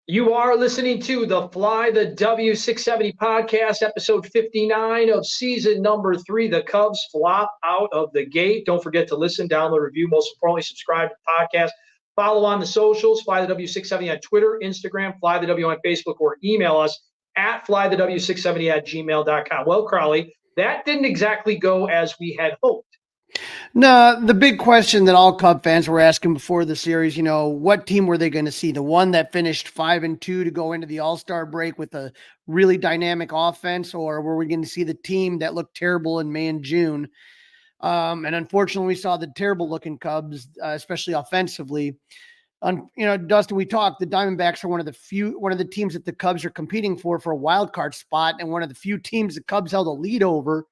You are listening to the Fly the W670 podcast, episode 59 of season number 3. The Cubs flop out of the gate. Don't forget to listen, download, review. Most importantly, subscribe to the podcast. Follow on the socials, Fly the W670 on Twitter, Instagram, Fly the W on Facebook, or email us at flythew670@gmail.com. Well, Crawly, that didn't exactly go as we had hoped. No, the big question that all Cub fans were asking before the series, what team were they going to see? The one that finished 5-2 to go into the All-Star break with a really dynamic offense, or were we going to see the team that looked terrible in May and June? And unfortunately, we saw the terrible looking Cubs, especially offensively. Dustin, we talked. The Diamondbacks are one of the teams that the Cubs are competing for a wild card spot, and one of the few teams the Cubs held a lead over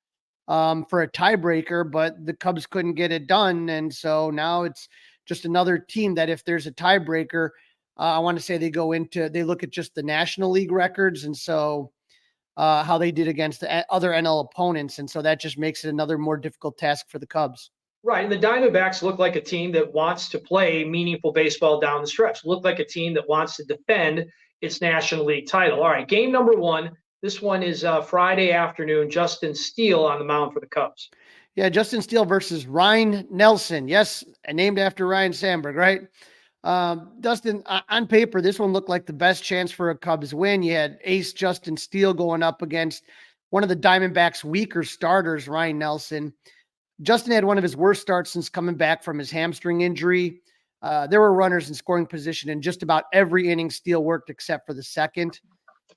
for a tiebreaker, but the Cubs couldn't get it done. And so now it's just another team that if there's a tiebreaker, I want to say they look at just the National League records. And so how they did against the other NL opponents. And so that just makes it another more difficult task for the Cubs. Right. And the Diamondbacks look like a team that wants to play meaningful baseball down the stretch, look like a team that wants to defend its National League title. All right. Game number 1. This one is Friday afternoon. Justin Steele on the mound for the Cubs. Yeah, Justin Steele versus Ryan Nelson. Yes, named after Ryan Sandberg, right? Dustin, on paper, this one looked like the best chance for a Cubs win. You had ace Justin Steele going up against one of the Diamondbacks' weaker starters, Ryan Nelson. Justin had one of his worst starts since coming back from his hamstring injury. There were runners in scoring position in just about every inning Steele worked except for the second.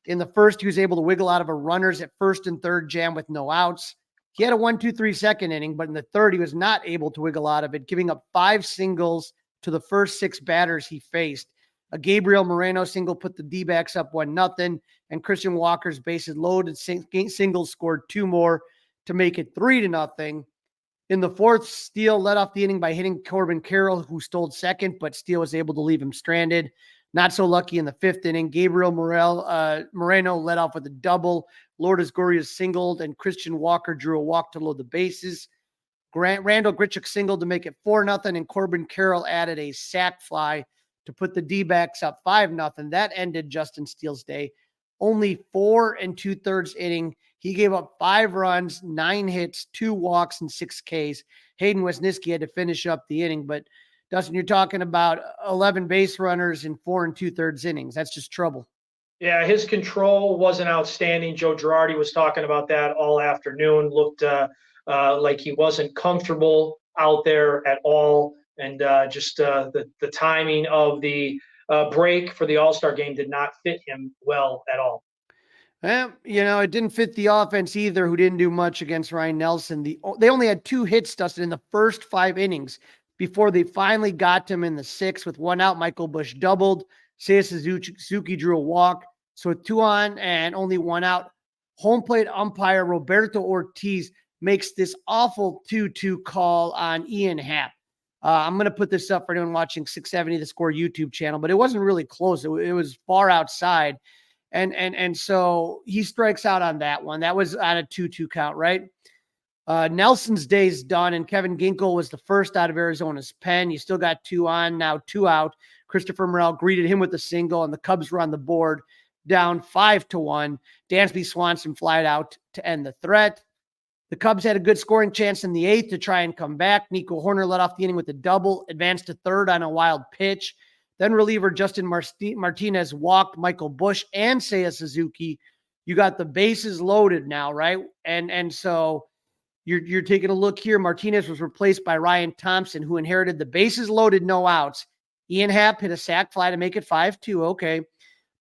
In the first, he was able to wiggle out of a runners at first and third jam with no outs. He had a 1-2-3 second inning, but in the third, he was not able to wiggle out of it, giving up 5 singles to the first 6 batters he faced. A Gabriel Moreno single put the D-backs up 1-0, and Christian Walker's bases loaded singles scored 2 more to make it 3-0. In the fourth, Steele led off the inning by hitting Corbin Carroll, who stole second, but Steele was able to leave him stranded. Not so lucky in the 5th inning. Gabriel Moreno led off with a double. Lourdes Gurriel singled, and Christian Walker drew a walk to load the bases. Randall Grichuk singled to make it 4-0, and Corbin Carroll added a sac fly to put the D-backs up 5-0. That ended Justin Steele's day. Only 4 2/3 inning. He gave up 5 runs, 9 hits, 2 walks, and 6 Ks. Hayden Wesniewski had to finish up the inning, but Dustin, you're talking about 11 base runners in 4 2/3 innings. That's just trouble. Yeah, his control wasn't outstanding. Joe Girardi was talking about that all afternoon. Looked like he wasn't comfortable out there at all. And just the timing of the break for the All-Star game did not fit him well at all. Well, it didn't fit the offense either, who didn't do much against Ryan Nelson. They only had 2 hits, Dustin, in the first 5 innings before they finally got to him in the 6th. With 1 out, Michael Busch doubled. Seiya Suzuki drew a walk. So with 2 on and only 1 out, home plate umpire Roberto Ortiz makes this awful 2-2 call on Ian Happ. I'm going to put this up for anyone watching 670 The Score YouTube channel, but it wasn't really close. It was far outside. And so he strikes out on that one. That was on a 2-2 count, right? Nelson's day's done, and Kevin Ginkel was the first out of Arizona's pen. You still got 2 on, now 2 out. Christopher Morel greeted him with a single, and the Cubs were on the board, down 5-1. Dansby Swanson flied out to end the threat. The Cubs had a good scoring chance in the 8th to try and come back. Nico Horner led off the inning with a double, advanced to third on a wild pitch. Then reliever Justin Martinez walked Michael Busch and Seiya Suzuki. You got the bases loaded now, right? And so you're taking a look here. Martinez was replaced by Ryan Thompson, who inherited the bases loaded, no outs. Ian Happ hit a sac fly to make it 5-2. Okay.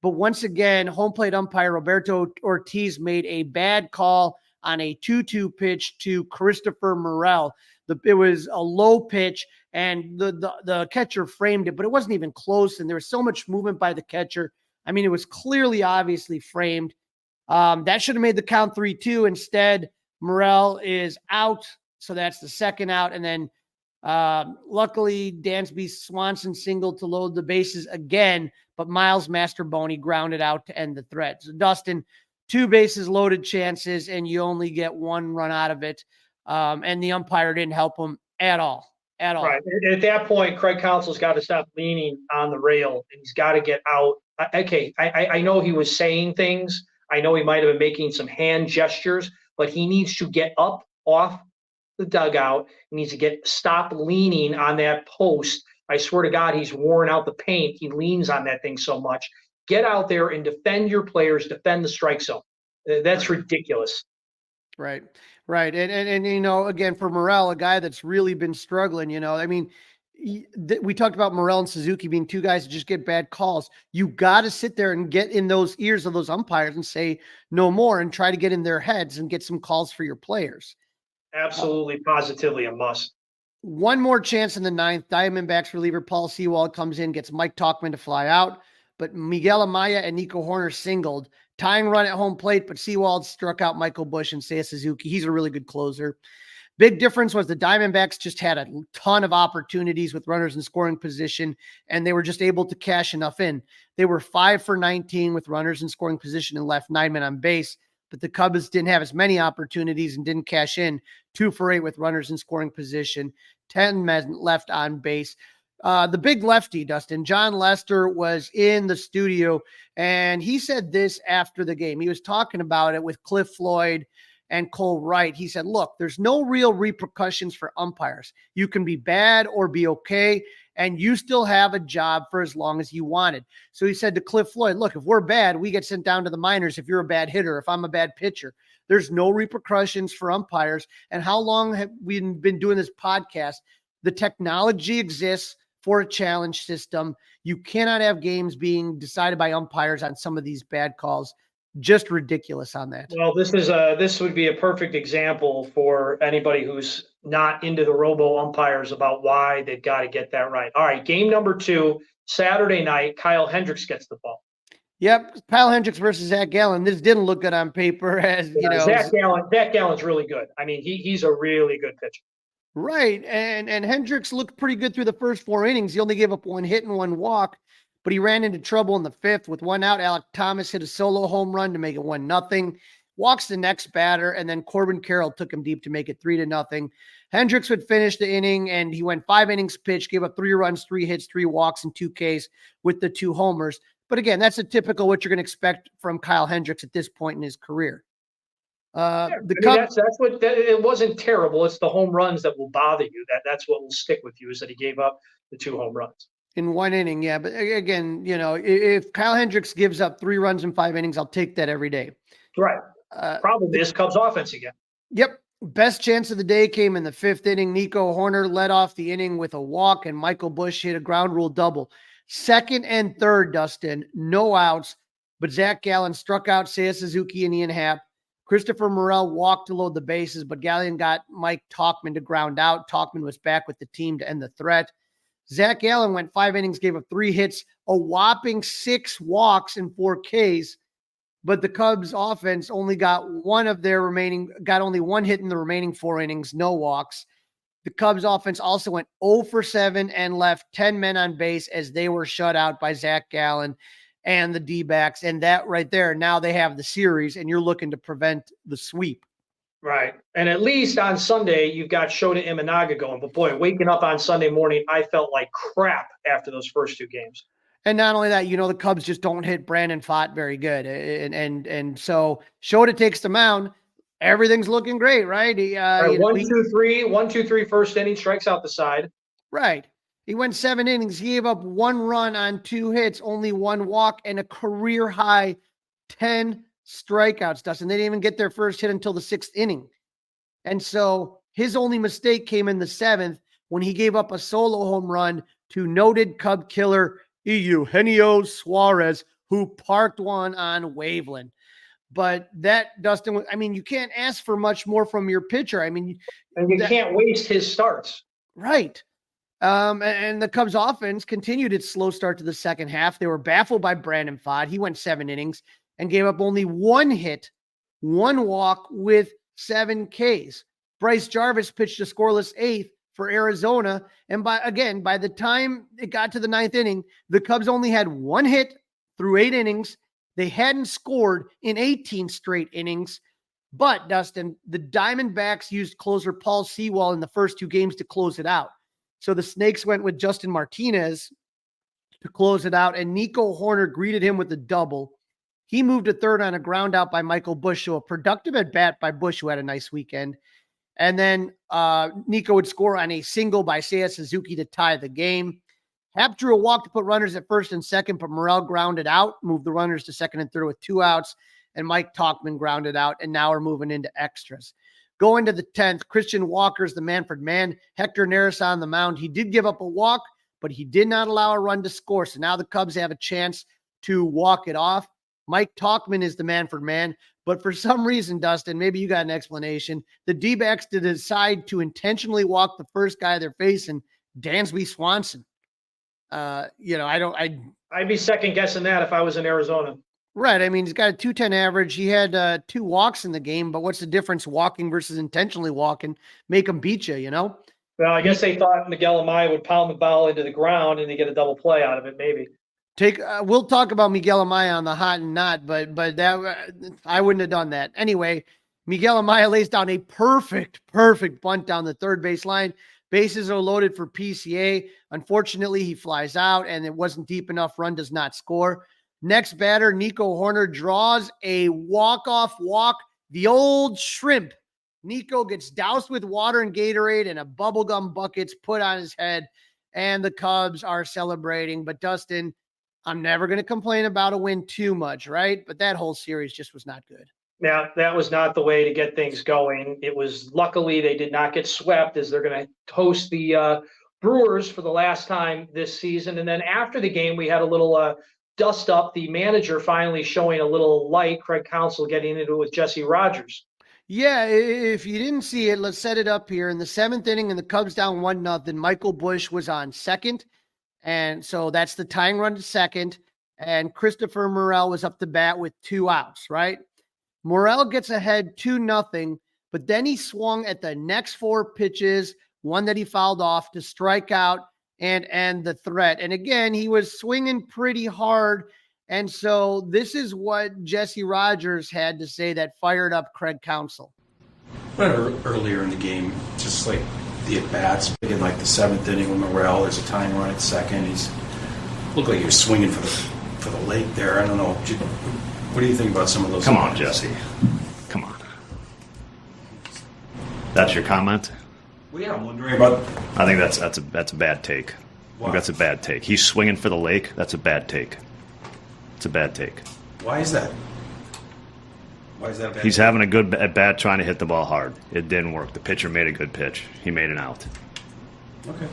But once again, home plate umpire Roberto Ortiz made a bad call on a 2-2 pitch to Christopher Morel. It was a low pitch, and the catcher framed it, but it wasn't even close, and there was so much movement by the catcher. I mean, it was clearly, obviously framed. That should have made the count 3-2. Instead, Morel is out, so that's the second out. And then luckily, Dansby Swanson singled to load the bases again, but Miles Masterboni grounded out to end the threat. So, Dustin, 2 bases loaded chances, and you only get 1 run out of it. And the umpire didn't help him at all. at all. Right. At that point, Craig Counsell's got to stop leaning on the rail, and he's got to get out. Okay, I know he was saying things. I know he might have been making some hand gestures, but he needs to get up off the dugout. He needs to stop leaning on that post. I swear to God, he's worn out the paint. He leans on that thing so much. Get out there and defend your players, defend the strike zone. That's ridiculous. Right. Right. And again, for Morel, a guy that's really been struggling, I mean, we talked about Morel and Suzuki being two guys that just get bad calls. You got to sit there and get in those ears of those umpires and say no more and try to get in their heads and get some calls for your players. Absolutely, positively a must. One more chance in the ninth. Diamondbacks reliever Paul Sewald comes in, gets Mike Tauchman to fly out, but Miguel Amaya and Nico Horner singled. Tying run at home plate, but Sewald struck out Michael Busch and Seiya Suzuki. He's a really good closer. Big difference was the Diamondbacks just had a ton of opportunities with runners in scoring position, and they were just able to cash enough in. They were 5 for 19 with runners in scoring position and left 9 men on base, but the Cubs didn't have as many opportunities and didn't cash in. 2 for 8 with runners in scoring position, 10 men left on base. The big lefty, Dustin, John Lester, was in the studio, and he said this after the game. He was talking about it with Cliff Floyd and Cole Wright. He said, look, there's no real repercussions for umpires. You can be bad or be okay, and you still have a job for as long as you wanted. So he said to Cliff Floyd, look, if we're bad, we get sent down to the minors if you're a bad hitter, if I'm a bad pitcher. There's no repercussions for umpires. And how long have we been doing this podcast? The technology exists for a challenge system. You cannot have games being decided by umpires on some of these bad calls. Just ridiculous on that. Well, this would be a perfect example for anybody who's not into the robo umpires about why they've got to get that right. All right, game number 2, Saturday night, Kyle Hendricks gets the ball. Yep, Kyle Hendricks versus Zach Gallen. This didn't look good on paper, Zach Gallen's really good. I mean, he's a really good pitcher. Right, and Hendricks looked pretty good through the first 4 innings. He only gave up 1 hit and 1 walk, but he ran into trouble in the 5th with 1 out. Alec Thomas hit a solo home run to make it 1-0. Walks the next batter, and then Corbin Carroll took him deep to make it 3-0. Hendricks would finish the inning, and he went 5 innings pitched, gave up 3 runs, 3 hits, 3 walks, and 2 Ks with the 2 homers. But again, that's a typical what you're going to expect from Kyle Hendricks at this point in his career. It wasn't terrible. It's the home runs that will bother you. That's what will stick with you, is that he gave up the 2 home runs in 1 inning. Yeah. But again, if Kyle Hendricks gives up 3 runs in 5 innings, I'll take that every day. Right. Problem is Cubs offense again. Yep. Best chance of the day came in the 5th inning. Nico Horner led off the inning with a walk, and Michael Busch hit a ground rule double. 2nd and 3rd, Dustin, no outs, but Zach Gallen struck out Seiya Suzuki and Ian Happ. Christopher Morel walked to load the bases, but Gallen got Mike Tauchman to ground out. Tauchman was back with the team to end the threat. Zach Gallen went 5 innings, gave up 3 hits, a whopping 6 walks and 4 Ks, but the Cubs offense only got only 1 hit in the remaining 4 innings, no walks. The Cubs offense also went 0 for 7 and left 10 men on base as they were shut out by Zach Gallen and the D-backs. And that right there, now they have the series, and you're looking to prevent the sweep. Right. And at least on Sunday, you've got Shota Imanaga going. But boy, waking up on Sunday morning, I felt like crap after those first 2 games. And not only that, the Cubs just don't hit Brandon Pfaadt very good. And so Shota takes the mound. Everything's looking great, right? 1-2-3, first inning, strikes out the side. Right. He went 7 innings. He gave up 1 run on 2 hits, only 1 walk, and a career high 10 strikeouts, Dustin. They didn't even get their first hit until the 6th inning. And so his only mistake came in the 7th when he gave up a solo home run to noted Cub killer Eugenio Suarez, who parked one on Waveland. But that, Dustin, you can't ask for much more from your pitcher. And you can't waste his starts. Right. And the Cubs offense continued its slow start to the 2nd half. They were baffled by Brandon Pfaadt. He went 7 innings and gave up only 1 hit, 1 walk with 7 Ks. Bryce Jarvis pitched a scoreless 8th for Arizona. And by the time it got to the 9th inning, the Cubs only had 1 hit through 8 innings. They hadn't scored in 18 straight innings. But, Dustin, the Diamondbacks used closer Paul Sewald in the first 2 games to close it out. So the Snakes went with Justin Martinez to close it out, and Nico Hoerner greeted him with a double. He moved to third on a ground out by Michael Busch, so a productive at bat by Busch, who had a nice weekend. And then Nico would score on a single by Seiya Suzuki to tie the game. Happ drew a walk to put runners at first and second, but Morel grounded out, moved the runners to second and third with 2 outs, and Mike Tauchman grounded out, and now we're moving into extras. Going to the 10th, Christian Walker's the Manfred man. Hector Neris on the mound. He did give up a walk, but he did not allow a run to score, so now the Cubs have a chance to walk it off. Mike Tauchman is the Manfred man, but for some reason, Dustin, maybe you got an explanation, the D-backs decide to intentionally walk the first guy they're facing, Dansby Swanson. I'd be second guessing that if I was in Arizona. Right. I mean, he's got a 210 average. He had 2 walks in the game, but what's the difference walking versus intentionally walking? Make him beat you, Well, I guess they thought Miguel Amaya would pound the ball into the ground and they get a double play out of it, maybe. We'll talk about Miguel Amaya on the hot and not, but that I wouldn't have done that. Anyway, Miguel Amaya lays down a perfect bunt down the third base line. Bases are loaded for PCA. Unfortunately, he flies out, and it wasn't deep enough. Run does not score. Next batter, Nico Hoerner draws a walk-off walk. The old shrimp. Nico gets doused with water and Gatorade, and a bubblegum bucket's put on his head, and the Cubs are celebrating. But Dustin, I'm never going to complain about a win too much, right? But that whole series just was not good. Yeah, that was not the way to get things going. It was luckily they did not get swept, as they're going to host the Brewers for the last time this season. And then after the game, we had a little dust up. The manager finally showing a little light. Craig Counsell getting into it with Jesse Rogers. Yeah, if you didn't see it, let's set it up here. In the 7th inning, and the Cubs down 1-0, Michael Busch was on second. And so that's the tying run to second. And Christopher Morel was up to bat with 2 outs, right? Morel gets ahead 2-0, but then he swung at the next 4 pitches, one that he fouled off to strike out and end the threat. And again, he was swinging pretty hard. And so this is what Jesse Rogers had to say that fired up Craig Counsell. Earlier in the game, just like the at-bats, in like the 7th inning with Morel, there's a tying run at second. He's looked like he was swinging for the lake there. I don't know. What do you think about some of those? Come on, Jesse. Come on. That's your comment? Well, yeah, I'm wondering about. I think that's a bad take. I think that's a bad take. He's swinging for the lake. That's a bad take. It's a bad take. Why is that? Why is that a bad He's take? having a good at bat trying to hit the ball hard. It didn't work. The pitcher made a good pitch. He made an out. Okay.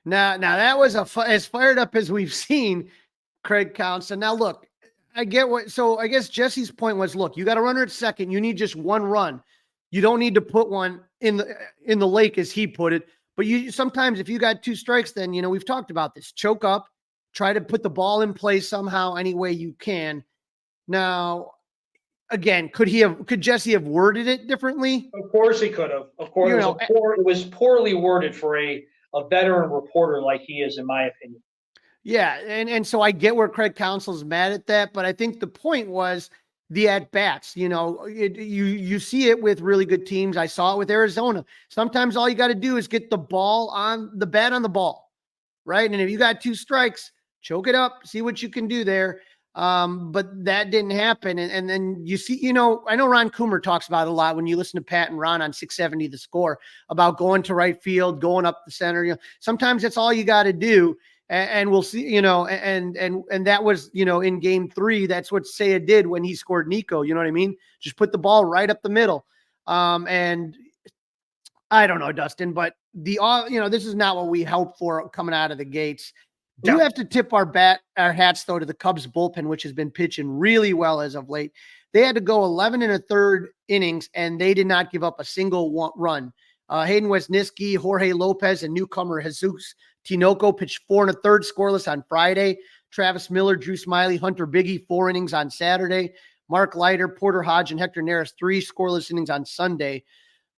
Now that was as fired up as we've seen Craig Counsell. Now look, I guess Jesse's point was, look, you got a runner at second. You need just 1 run. You don't need to put one in the lake, as he put it. But sometimes if you got 2 strikes, then, we've talked about this. Choke up, try to put the ball in play somehow, any way you can. Now, again, could Jesse have worded it differently? Of course he could have. Of course, it was poorly worded for a veteran reporter like he is, in my opinion. Yeah, and so I get where Craig Counsell's mad at that, but I think the point was the at-bats. You see it with really good teams. I saw it with Arizona. Sometimes all you got to do is get the bat on the ball, right? And if you got 2 strikes, choke it up, see what you can do there. But that didn't happen. And then you see, I know Ron Coomer talks about it a lot when you listen to Pat and Ron on 670 The Score about going to right field, going up the center. Sometimes that's all you got to do. And we'll see, and that was, in game 3, that's what Seiya did when he scored Nico. You know what I mean? Just put the ball right up the middle. And I don't know, Dustin, but this is not what we hoped for coming out of the gates. Do have to tip our hats, though, to the Cubs bullpen, which has been pitching really well as of late. They had to go 11 1/3 innings, and they did not give up a single run. Hayden Wesniewski, Jorge Lopez, and newcomer Jesus Tinoco pitched 4 1/3 scoreless on Friday. Travis Miller, Drew Smiley, Hunter Biggie, 4 innings on Saturday. Mark Leiter, Porter Hodge, and Hector Neris, 3 scoreless innings on Sunday.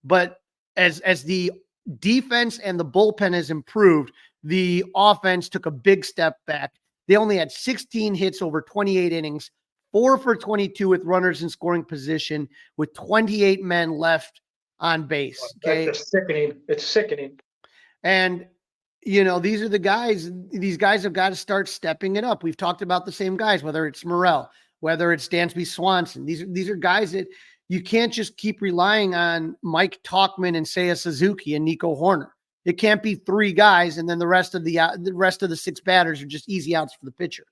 But as the defense and the bullpen has improved, the offense took a big step back. They only had 16 hits over 28 innings, 4 for 22 with runners in scoring position, with 28 men left on base. Okay, It's sickening. It's sickening. And, these are these guys have got to start stepping it up. We've talked about the same guys, whether it's Morrell, whether it's Dansby Swanson. These are guys that you can't just keep relying on Mike Talkman and Seiya Suzuki and Nico Horner. It can't be three guys and then the rest of the six batters are just easy outs for the pitcher.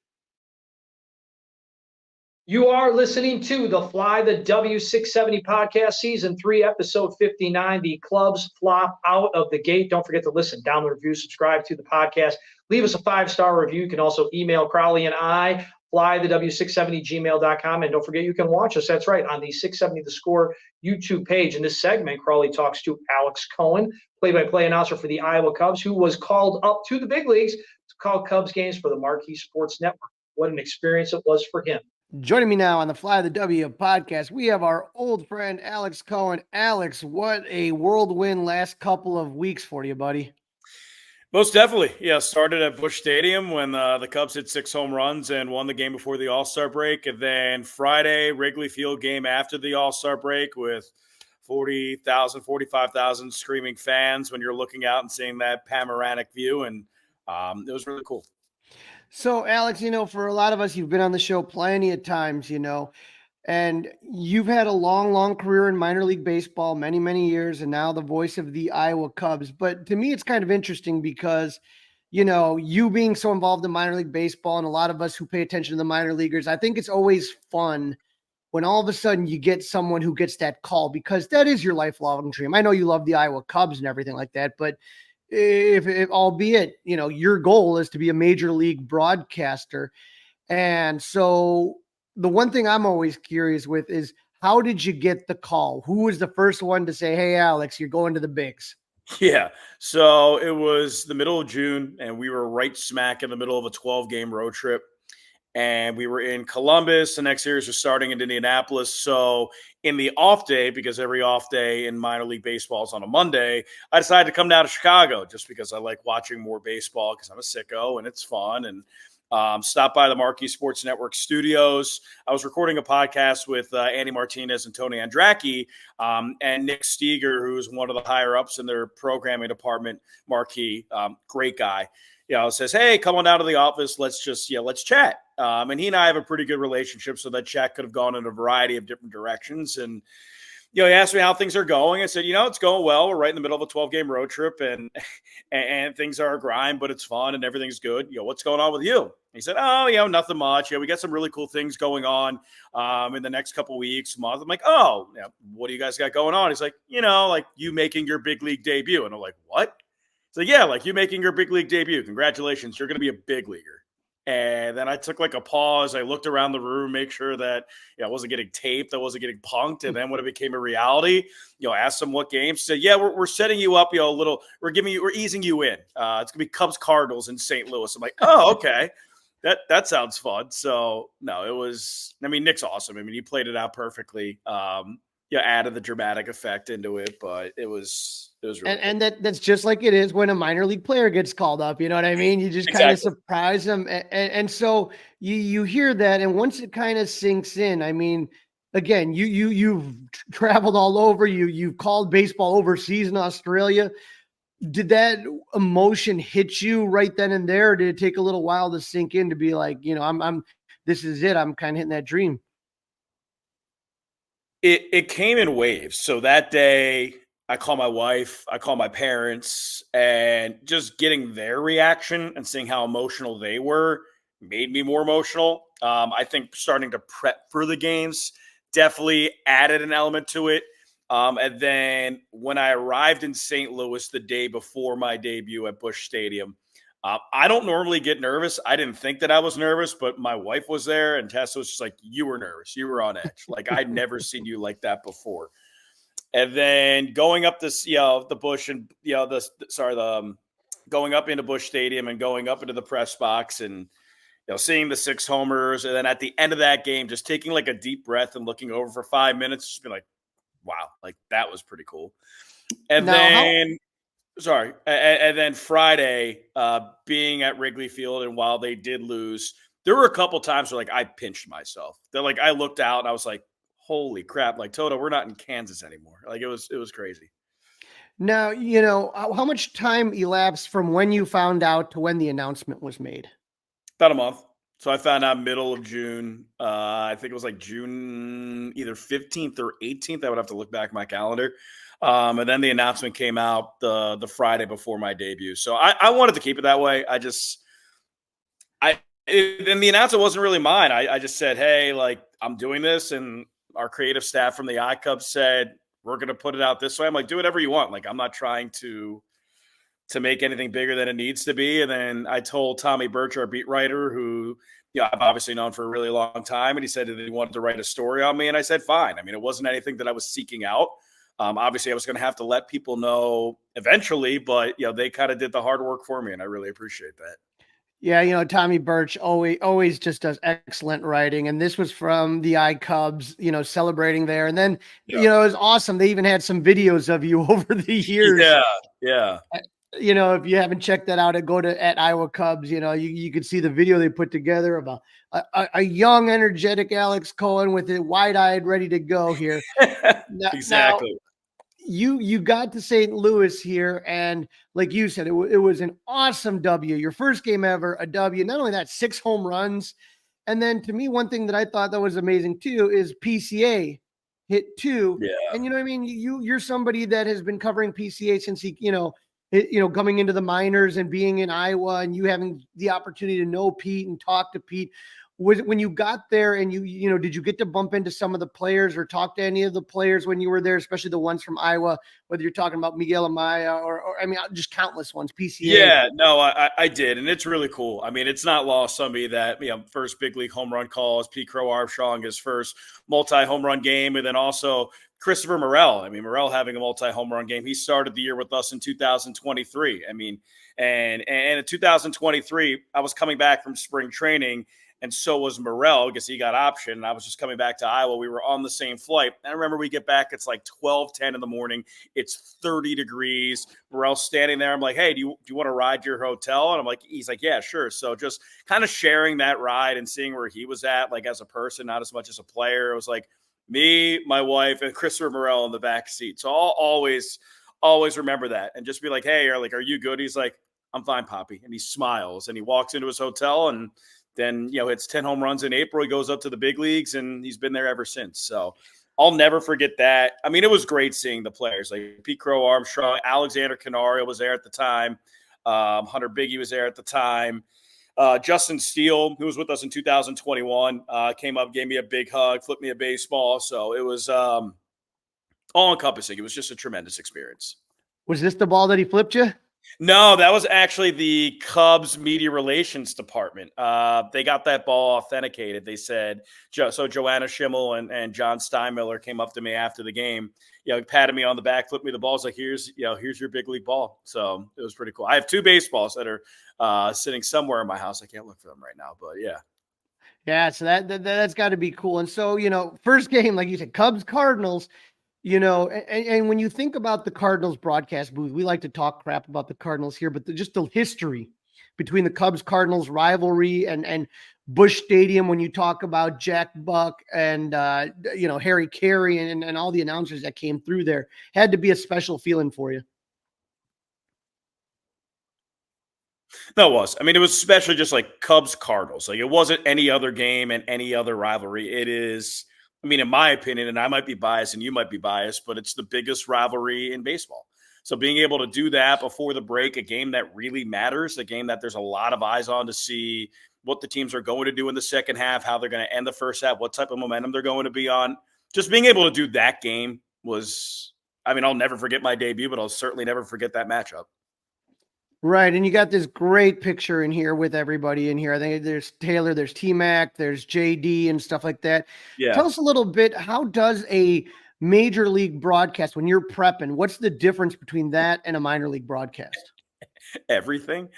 You are listening to the Fly the W670 podcast, season 3, episode 59. The Cubs flop out of the gate. Don't forget to listen, download, review, subscribe to the podcast. Leave us a 5-star review. You can also email Crawly and I, flythew670gmail.com. And don't forget, you can watch us. That's right, on the 670 The Score YouTube page. In this segment, Crawly talks to Alex Cohen, play-by-play announcer for the Iowa Cubs, who was called up to the big leagues to call Cubs games for the Marquee Sports Network. What an experience it was for him. Joining me now on the Fly the W podcast, we have our old friend Alex Cohen. Alex, what a whirlwind last couple of weeks for you, buddy. Most definitely. Yeah, started at Busch Stadium when the Cubs hit 6 home runs and won the game before the All-Star break. And then Friday, Wrigley Field game after the All-Star break with 40,000, 45,000 screaming fans when you're looking out and seeing that panoramic view. And it was really cool. So, Alex, for a lot of us, you've been on the show plenty of times, and you've had a long, long career in minor league baseball, many, many years, and now the voice of the Iowa Cubs. But to me, it's kind of interesting because, you being so involved in minor league baseball and a lot of us who pay attention to the minor leaguers, I think it's always fun when all of a sudden you get someone who gets that call because that is your lifelong dream. I know you love the Iowa Cubs and everything like that, but if albeit, your goal is to be a major league broadcaster. And so the one thing I'm always curious with is how did you get the call? Who was the first one to say, hey, Alex, you're going to the bigs? Yeah. So it was the middle of June and we were right smack in the middle of a 12-game road trip. And we were in Columbus. The next series was starting in Indianapolis. So in the off day, because every off day in minor league baseball is on a Monday, I decided to come down to Chicago just because I like watching more baseball because I'm a sicko and it's fun. And stopped by the Marquee Sports Network studios. I was recording a podcast with Andy Martinez and Tony Andracki and Nick Steger, who's one of the higher ups in their programming department, Marquee, great guy. Says, hey, come on down to the office. Let's chat. And he and I have a pretty good relationship, so that chat could have gone in a variety of different directions. And, he asked me how things are going. I said, it's going well. We're right in the middle of a 12-game road trip, and things are a grind, but it's fun and everything's good. What's going on with you? And he said, oh, nothing much. We got some really cool things going on in the next couple weeks, month. I'm like, oh, what do you guys got going on? He's like, like you making your big league debut. And I'm like, what? So yeah, like you making your big league debut. Congratulations. You're going to be a big leaguer. And then I took like a pause. I looked around the room, make sure that I wasn't getting taped. I wasn't getting punked. And then when it became a reality, asked him what games. He said, yeah, we're setting you up, we're easing you in. It's going to be Cubs Cardinals in St. Louis. I'm like, oh, okay. That sounds fun. So no, it was, Nick's awesome. He played it out perfectly. Added the dramatic effect into it, but it was really cool. And that's just like it is when a minor league player gets called up. You know what I mean? You just kind of surprise them. And so you hear that. And once it kind of sinks in, again, you've traveled all over, you've called baseball overseas in Australia. Did that emotion hit you right then and there? Or did it take a little while to sink in to be like, this is it. I'm kind of hitting that dream. It came in waves. So that day I call my wife, I call my parents, and just getting their reaction and seeing how emotional they were made me more emotional. I think starting to prep for the games definitely added an element to it. And then when I arrived in St. Louis the day before my debut at Busch Stadium, I don't normally get nervous. I didn't think that I was nervous, but my wife was there and Tessa was just like, you were nervous. You were on edge. Like I'd never seen you like that before. And then going up this, the Busch and, going up into Busch Stadium and going up into the press box and, seeing the 6 homers. And then at the end of that game, just taking like a deep breath and looking over for 5 minutes, just be like, wow, like that was pretty cool. And then Friday, being at Wrigley Field, and while they did lose, there were a couple times where like I pinched myself. That like I looked out and I was like, holy crap, like Toto, we're not in Kansas anymore. Like it was crazy. Now, how much time elapsed from when you found out to when the announcement was made? About a month. So I found out middle of June. I think it was like June either 15th or 18th. I would have to look back at my calendar. And then the announcement came out the Friday before my debut. So I wanted to keep it that way. And the announcement wasn't really mine. I just said, hey, like, I'm doing this. And our creative staff from the iCubs said, we're going to put it out this way. I'm like, do whatever you want. Like, I'm not trying to make anything bigger than it needs to be. And then I told Tommy Birch, our beat writer, who I've obviously known for a really long time, and he said that he wanted to write a story on me. And I said, fine. I mean, it wasn't anything that I was seeking out. Obviously, I was going to have to let people know eventually, but they kind of did the hard work for me, and I really appreciate that. Yeah, Tommy Birch always just does excellent writing, and this was from the iCubs, celebrating there, and then it was awesome. They even had some videos of you over the years. Yeah. If you haven't checked that out, go to at Iowa Cubs. You could see the video they put together of a young, energetic Alex Cohen with it wide-eyed, ready to go here. Exactly. Now, you got to St. Louis here, and like you said, it was an awesome W. Your first game ever, a W. Not only that, 6 home runs, and then to me, one thing that I thought that was amazing too is PCA hit 2. Yeah. And what I mean, you're somebody that has been covering PCA since he, coming into the minors and being in Iowa, and you having the opportunity to know Pete and talk to Pete. When you got there and did you get to bump into some of the players or talk to any of the players when you were there, especially the ones from Iowa, whether you're talking about Miguel Amaya or I mean, just countless ones, PCA? Yeah, no, I did. And it's really cool. I mean, it's not lost on me that, first big league home run call is Pete Crow Armstrong, his first multi-home run game. And then also Christopher Morel. I mean, Morel having a multi-home run game. He started the year with us in 2023. I mean, and in 2023, I was coming back from spring training, and so was Morel because he got option. And I was just coming back to Iowa. We were on the same flight. And I remember we get back, it's like 12:10 in the morning. It's 30 degrees. Morel's standing there. I'm like, hey, do you want to ride to your hotel? And I'm like, he's like, yeah, sure. So just kind of sharing that ride and seeing where he was at, like as a person, not as much as a player. It was like me, my wife, and Christopher Morel in the back seat. So I'll always remember that and just be like, hey, are you good? He's like, I'm fine, Poppy. And he smiles and he walks into his hotel and then, hits 10 home runs in April. He goes up to the big leagues and he's been there ever since. So I'll never forget that. I mean, it was great seeing the players like Pete Crow Armstrong, Alexander Canario was there at the time. Hunter Biggie was there at the time. Justin Steele, who was with us in 2021, came up, gave me a big hug, flipped me a baseball. So it was all encompassing. It was just a tremendous experience. Was this the ball that he flipped you? No, that was actually the Cubs media relations department. They got that ball authenticated. They said, so Joanna Schimmel and John Steinmiller came up to me after the game, patted me on the back, flipped me the balls like, here's your big league ball. So it was pretty cool. I have 2 baseballs that are sitting somewhere in my house. I can't look for them right now, but yeah. Yeah. So that's got to be cool. And so, first game, like you said, Cubs Cardinals, and when you think about the Cardinals broadcast booth, we like to talk crap about the Cardinals here, but just the history between the Cubs Cardinals rivalry and Busch Stadium, when you talk about Jack Buck and, Harry Carey and all the announcers that came through there, had to be a special feeling for you. No, it was. I mean, it was especially just like Cubs Cardinals. Like it wasn't any other game and any other rivalry. It is, I mean, in my opinion, and I might be biased and you might be biased, but it's the biggest rivalry in baseball. So being able to do that before the break, a game that really matters, a game that there's a lot of eyes on to see what the teams are going to do in the second half, how they're going to end the first half, what type of momentum they're going to be on. Just being able to do that game was, I mean, I'll never forget my debut, but I'll certainly never forget that matchup. Right. And you got this great picture in here with everybody in here. I think there's Taylor, there's T-Mac, there's JD and stuff like that. Yeah. Tell us a little bit, how does a major league broadcast, when you're prepping, what's the difference between that and a minor league broadcast? Everything.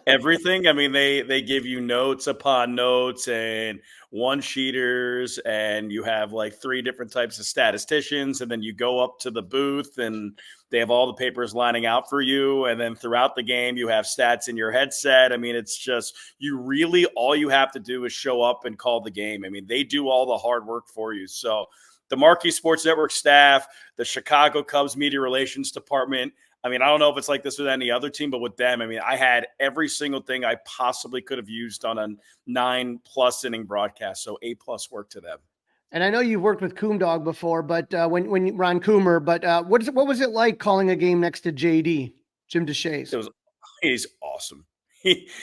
Everything. I mean, they give you notes upon notes and one-sheeters, and you have like 3 different types of statisticians, and then you go up to the booth and they have all the papers lining out for you, and then throughout the game you have stats in your headset. I mean, it's just, all you have to do is show up and call the game. I mean, they do all the hard work for you. So the Marquee Sports Network staff, the Chicago Cubs media relations department. I mean, I don't know if it's like this with any other team, but with them, I mean, I had every single thing I possibly could have used on a 9+ inning broadcast. So A+ work to them. And I know you've worked with Coomdog before, but when Ron Coomer, but what was it like calling a game next to JD, Jim DeShays? He's awesome.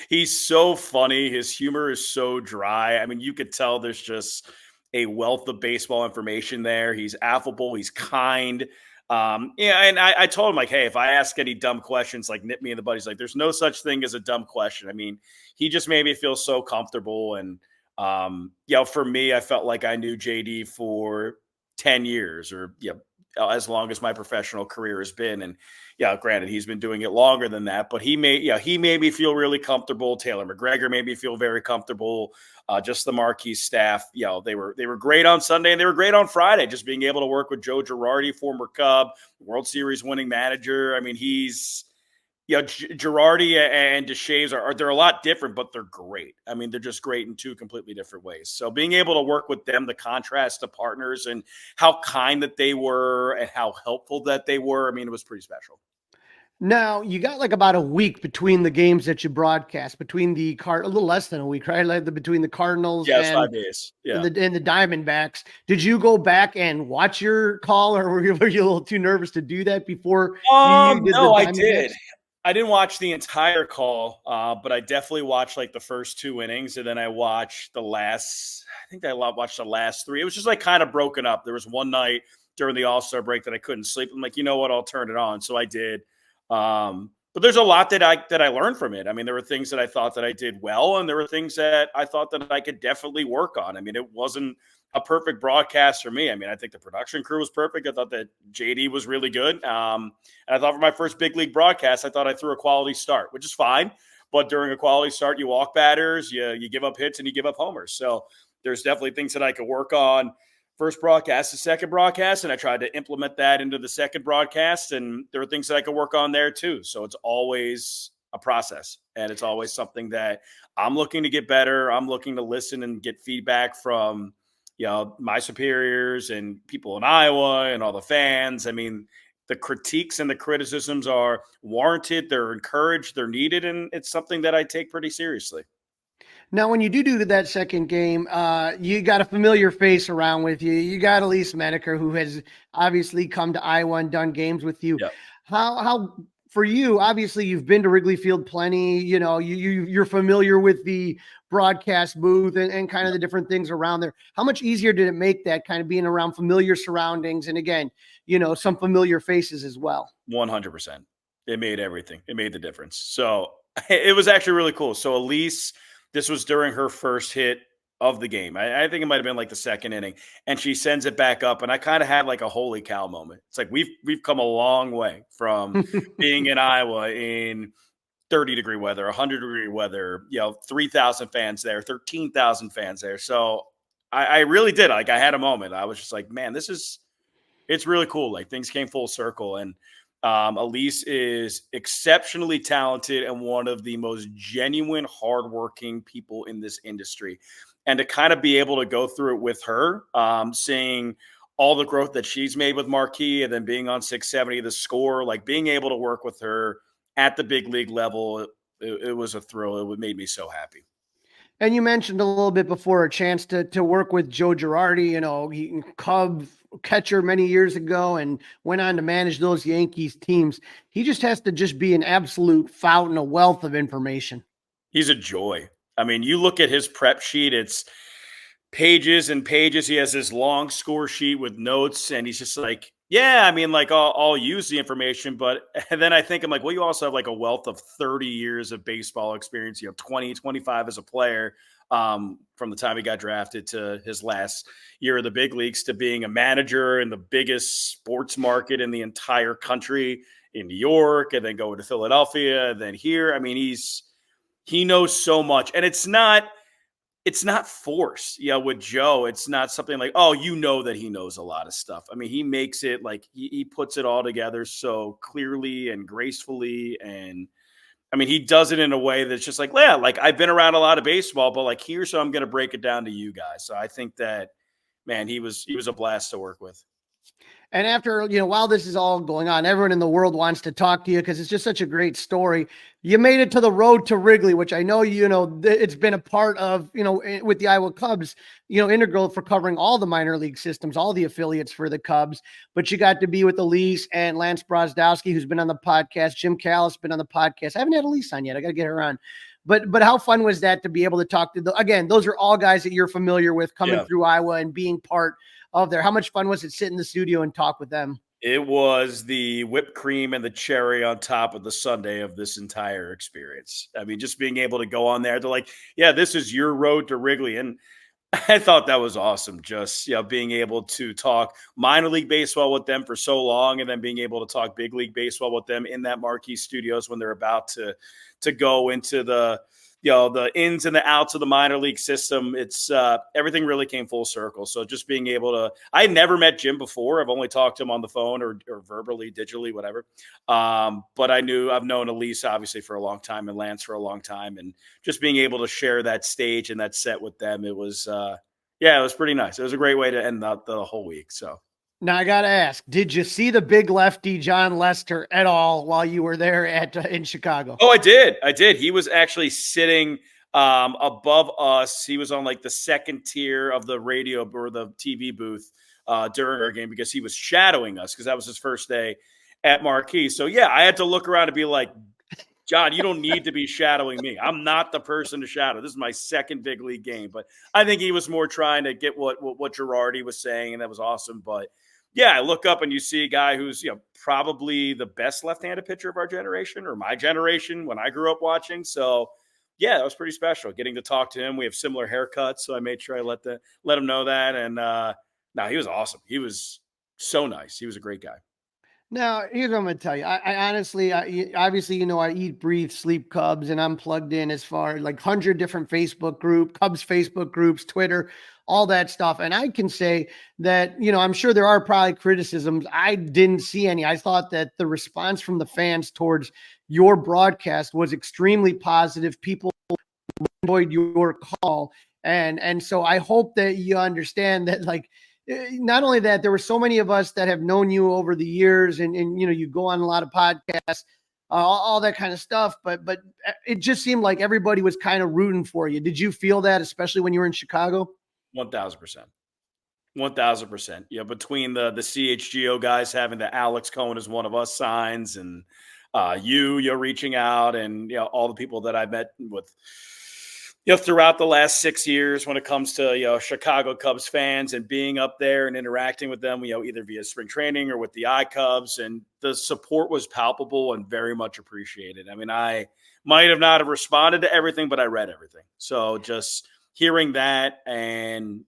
He's so funny. His humor is so dry. I mean, you could tell there's just a wealth of baseball information there. He's affable. He's kind. And I told him, like, hey, if I ask any dumb questions, like, nip me in the butt. He's like, there's no such thing as a dumb question. I mean, he just made me feel so comfortable. And, for me, I felt like I knew JD for 10 years or, as long as my professional career has been. And granted, he's been doing it longer than that, but he made me feel really comfortable. Taylor McGregor made me feel very comfortable. Just the Marquee staff, they were great on Sunday and they were great on Friday. Just being able to work with Joe Girardi, former Cub, World Series winning manager. I mean, he's Girardi and DeShays they're a lot different, but they're great. I mean, they're just great in two completely different ways. So being able to work with them, the contrast to partners and how kind that they were and how helpful that they were, I mean, it was pretty special. Now, you got like about a week between the games that you broadcast, between a little less than a week, right? Like between the Cardinals and 5 days. And the Diamondbacks. Did you go back and watch your call, or were you a little too nervous to do that before you did No, I did. I didn't watch the entire call, but I definitely watched like the first 2 innings, and then I watched I watched the last 3. It was just like kind of broken up. There was one night during the All-Star break that I couldn't sleep. I'm like, you know what? I'll turn it on. So I did. But there's a lot that I learned from it. I mean, there were things that I thought that I did well, and there were things that I thought that I could definitely work on. I mean, it wasn't a perfect broadcast for me. I mean, I think the production crew was perfect. I thought that JD was really good. And I thought for my first big league broadcast, I thought I threw a quality start, which is fine. But during a quality start, you walk batters, you give up hits, and you give up homers. So there's definitely things that I could work on. First broadcast, the second broadcast, and I tried to implement that into the second broadcast. And there are things that I could work on there too. So it's always a process, and it's always something that I'm looking to get better. I'm looking to listen and get feedback from, my superiors and people in Iowa and all the fans. I mean, the critiques and the criticisms are warranted. They're encouraged. They're needed. And it's something that I take pretty seriously. Now, when you do that second game, you got a familiar face around with you. You got Elise Menaker, who has obviously come to Iowa and done games with you. Yep. How for you? Obviously, you've been to Wrigley Field plenty. You're familiar with the broadcast booth and kind of the different things around there. How much easier did it make that kind of being around familiar surroundings and again, some familiar faces as well? 100%. It made everything. It made the difference. So it was actually really cool. So Elise, this was during her first hit of the game. I think it might have been like the second inning, and she sends it back up, and I kind of had like a holy cow moment. It's like we've come a long way from being in Iowa in 30-degree weather, 100-degree weather, 3,000 fans there, 13,000 fans there. So I really did. Like, I had a moment. I was just like, man, it's really cool. Like, things came full circle. And Elise is exceptionally talented and one of the most genuine, hardworking people in this industry. And to kind of be able to go through it with her, seeing all the growth that she's made with Marquee and then being on 670, the score, like being able to work with her at the big league level, it was a thrill. It made me so happy. And you mentioned a little bit before a chance to work with Joe Girardi, he Cub catcher many years ago and went on to manage those Yankees teams. He just has to just be an absolute fountain, a wealth of information. He's a joy. I mean, you look at his prep sheet, it's pages and pages. He has this long score sheet with notes, and he's just like, yeah, I mean, like I'll use the information, but and then I think I'm like, well, you also have like a wealth of 30 years of baseball experience. You have 20, 25 as a player, from the time he got drafted to his last year of the big leagues to being a manager in the biggest sports market in the entire country in New York, and then going to Philadelphia, and then here. I mean, he knows so much, and it's not forced. With Joe, it's not something like, oh, that he knows a lot of stuff. I mean, he makes it like he puts it all together so clearly and gracefully. And I mean, he does it in a way that's just like, yeah, like I've been around a lot of baseball, but like here, so I'm going to break it down to you guys. So I think that man, he was a blast to work with. And after, while this is all going on, everyone in the world wants to talk to you because it's just such a great story. You made it to the road to Wrigley, which I know, it's been a part of, with the Iowa Cubs, integral for covering all the minor league systems, all the affiliates for the Cubs. But you got to be with Elise and Lance Brozdowski, who's been on the podcast. Jim Callis been on the podcast. I haven't had Elise on yet. I got to get her on. But how fun was that to be able to talk to again, those are all guys that you're familiar with coming through Iowa and being part of there. How much fun was it sit in the studio and talk with them? It was the whipped cream and the cherry on top of the sundae of this entire experience. I mean, just being able to go on there, they're like, yeah, this is your road to Wrigley. And I thought that was awesome. Just, being able to talk minor league baseball with them for so long and then being able to talk big league baseball with them in that Marquee Studios when they're about to go into the ins and the outs of the minor league system. It's everything really came full circle. So just being able to, I never met Jim before. I've only talked to him on the phone or verbally, digitally, whatever. But I've known Elise obviously for a long time and Lance for a long time. And just being able to share that stage and that set with them, it was, it was pretty nice. It was a great way to end the whole week. So. Now I got to ask, did you see the big lefty John Lester at all while you were there in Chicago? Oh, I did. He was actually sitting above us. He was on like the second tier of the radio or the TV booth during our game because he was shadowing us because that was his first day at Marquee. So yeah, I had to look around and be like, John, you don't need to be shadowing me. I'm not the person to shadow. This is my second big league game. But I think he was more trying to get what Girardi was saying, and that was awesome. But yeah, I look up and you see a guy who's probably the best left-handed pitcher of our generation or my generation when I grew up watching. So yeah, that was pretty special getting to talk to him. We have similar haircuts, so I made sure I let him know that. And he was awesome. He was so nice. He was a great guy. Now, here's what I'm going to tell you. I honestly, obviously, I eat, breathe, sleep Cubs, and I'm plugged in as far as like 100 different Facebook Cubs Facebook groups, Twitter, all that stuff. And I can say that, I'm sure there are probably criticisms. I didn't see any. I thought that the response from the fans towards your broadcast was extremely positive. People enjoyed your call. And so I hope that you understand that, like, not only that, there were so many of us that have known you over the years and you go on a lot of podcasts, all that kind of stuff. But it just seemed like everybody was kind of rooting for you. Did you feel that, especially when you were in Chicago? 1,000%. 1,000%. Between the CHGO guys having the Alex Cohen as one of us signs and you're reaching out and, all the people that I met with, throughout the last 6 years when it comes to, Chicago Cubs fans and being up there and interacting with them, either via spring training or with the iCubs, and the support was palpable and very much appreciated. I mean, I might have not have responded to everything, but I read everything. So just hearing that, and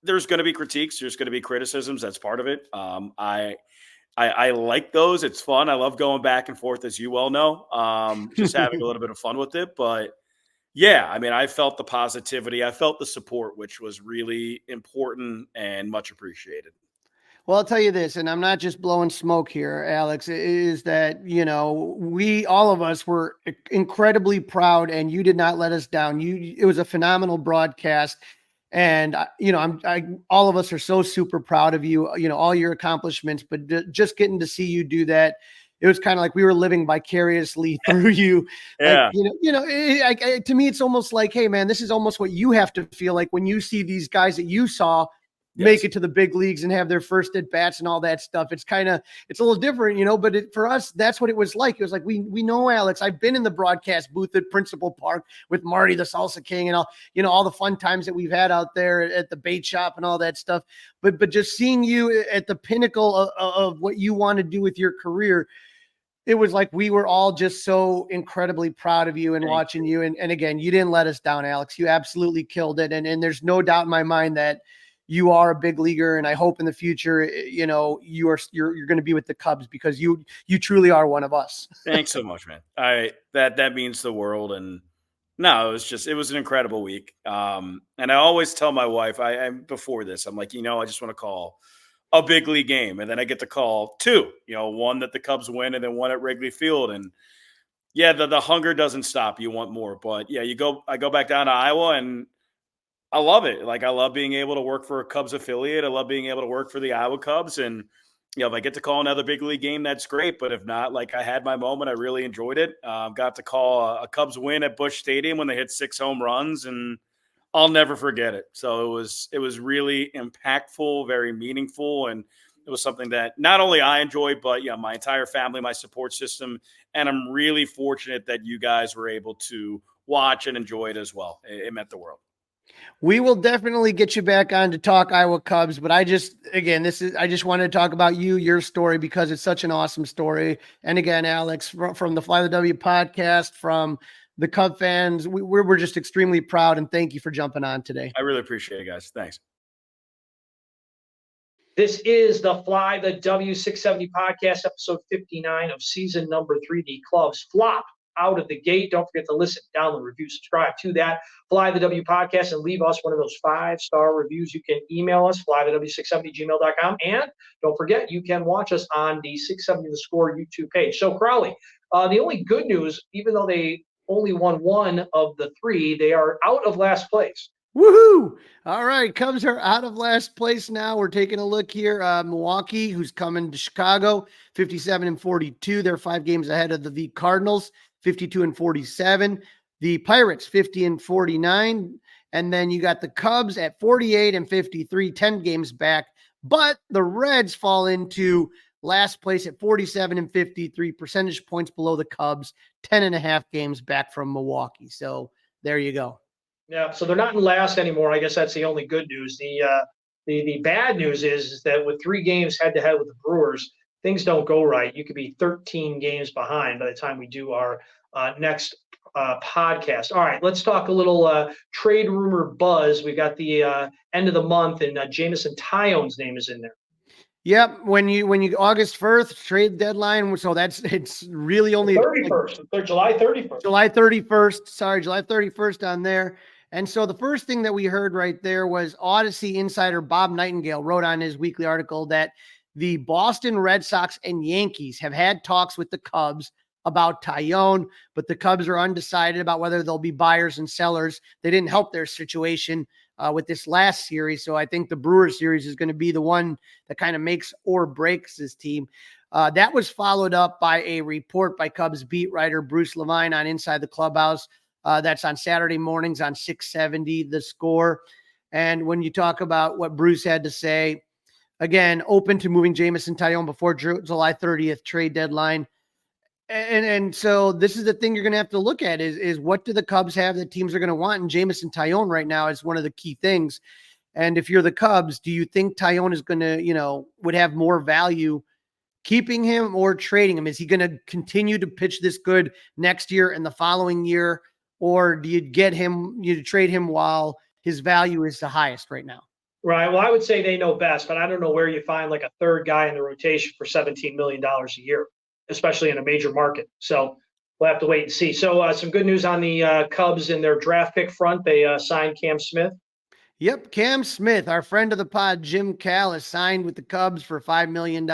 there's going to be critiques, there's going to be criticisms. That's part of it. I like those. It's fun. I love going back and forth, as you well know, just having a little bit of fun with it. But yeah, I mean, I felt the positivity. I felt the support, which was really important and much appreciated. Well, I'll tell you this, and I'm not just blowing smoke here, Alex, is that, all of us were incredibly proud and you did not let us down. It was a phenomenal broadcast. And, all of us are so super proud of you, all your accomplishments, but just getting to see you do that. It was kind of like we were living vicariously through you. Yeah. Like, to me, it's almost like, hey, man, this is almost what you have to feel like when you see these guys that you saw make it to the big leagues and have their first at bats and all that stuff. It's a little different, but for us, that's what it was like. It was like, we know Alex. I've been in the broadcast booth at Principal Park with Marty, the Salsa King, and all the fun times that we've had out there at the bait shop and all that stuff. But just seeing you at the pinnacle of what you want to do with your career, it was like we were all just so incredibly proud of you and watching you. And again, you didn't let us down, Alex. You absolutely killed it. And there's no doubt in my mind that you are a big leaguer. And I hope in the future, you're going to be with the Cubs because you truly are one of us. Thanks so much, man. That means the world. And no, it was an incredible week. And I always tell my wife, before this, I'm like, I just want to call a big league game. And then I get to call two, one that the Cubs win and then one at Wrigley Field. And yeah, the hunger doesn't stop. You want more, but yeah, I go back down to Iowa and I love it. Like, I love being able to work for a Cubs affiliate. I love being able to work for the Iowa Cubs. And, if I get to call another big league game, that's great. But if not, like, I had my moment. I really enjoyed it. Got to call a Cubs win at Busch Stadium when they hit 6 home runs, and I'll never forget it. So it was really impactful, very meaningful. And it was something that not only I enjoyed, but my entire family, my support system. And I'm really fortunate that you guys were able to watch and enjoy it as well. It meant the world. We will definitely get you back on to talk Iowa Cubs, but I just wanted to talk about your story, because it's such an awesome story. And again, Alex, from the Fly the W podcast, from the Cub fans, we're just extremely proud, and thank you for jumping on today. I really appreciate it, guys. Thanks. This is the Fly the W670 podcast, episode 59 of season number 3. The Cubs flop out of the gate. Don't forget to listen, download, review, subscribe to that Fly the W podcast, and leave us one of those 5-star reviews. You can email us, flythew670@gmail.com. And don't forget, you can watch us on the 670 The Score YouTube page. So, Crawly, the only good news, even though they only won 1 of the 3, they are out of last place. Woohoo! All right, Cubs are out of last place now. We're taking a look here. Milwaukee, who's coming to Chicago, 57-42. They're 5 games ahead of the V Cardinals, 52-47. The Pirates, 50-49. And then you got the Cubs at 48-53, 10 games back. But the Reds fall into last place at 47-53, percentage points below the Cubs, 10.5 games back from Milwaukee. So there you go. Yeah, so they're not in last anymore. I guess that's the only good news. The bad news is that with 3 games head-to-head with the Brewers, things don't go right. You could be 13 games behind by the time we do our next podcast. All right, let's talk a little trade rumor buzz. We got the end of the month, and Jameson Taillon's name is in there. Yep, when you August 1st trade deadline, so it's really only 31st, July 31st. July 31st. Sorry, July 31st on there. And so the first thing that we heard right there was Odyssey insider Bob Nightingale wrote on his weekly article that the Boston Red Sox and Yankees have had talks with the Cubs about Taillon, but the Cubs are undecided about whether they'll be buyers and sellers. They didn't help their situation with this last series. So I think the Brewers series is going to be the one that kind of makes or breaks this team. That was followed up by a report by Cubs beat writer Bruce Levine on Inside the Clubhouse. That's on Saturday mornings on 670 The Score. And when you talk about what Bruce had to say, again, open to moving Jameson Taillon before July 30th trade deadline. And so this is the thing you're going to have to look at is what do the Cubs have that teams are going to want? And Jameson Taillon right now is one of the key things. And if you're the Cubs, do you think Taillon is going to, would have more value keeping him or trading him? Is he going to continue to pitch this good next year and the following year? Or do you get him, you trade him while his value is the highest right now? Right. Well, I would say they know best, but I don't know where you find like a third guy in the rotation for $17 million a year, especially in a major market. So we'll have to wait and see. So some good news on the Cubs in their draft pick front. They signed Cam Smith. Yep. Cam Smith, our friend of the pod, Jim Callis, signed with the Cubs for $5 million.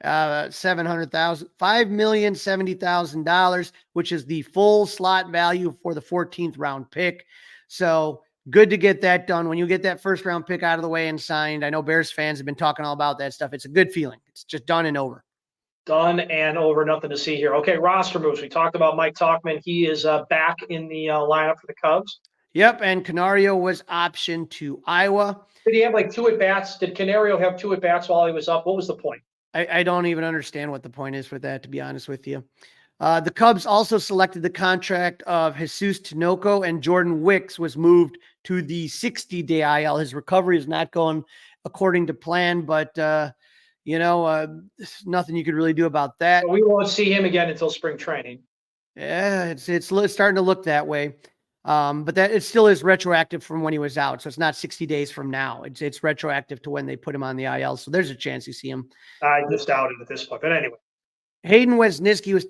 $5,070,000, which is the full slot value for the 14th round pick. So good to get that done. When you get that first round pick out of the way and signed, I know Bears fans have been talking all about that stuff. It's a good feeling. It's just done and over. Done and over. Nothing to see here. Okay, roster moves. We talked about Mike Tauchman. He is back in the lineup for the Cubs. Yep, and Canario was optioned to Iowa. Did he have like 2 at-bats? Did Canario have 2 at-bats while he was up? What was the point? I don't even understand what the point is with that, to be honest with you. The Cubs also selected the contract of Jesus Tinoco, and Jordan Wicks was moved to the 60-day IL. His recovery is not going according to plan, but, nothing you could really do about that. But we won't see him again until spring training. Yeah, it's starting to look that way. But that it still is retroactive from when he was out. So it's not 60 days from now. It's retroactive to when they put him on the IL. So there's a chance you see him. I just doubt it at this point. But anyway. Hayden Wesniewski was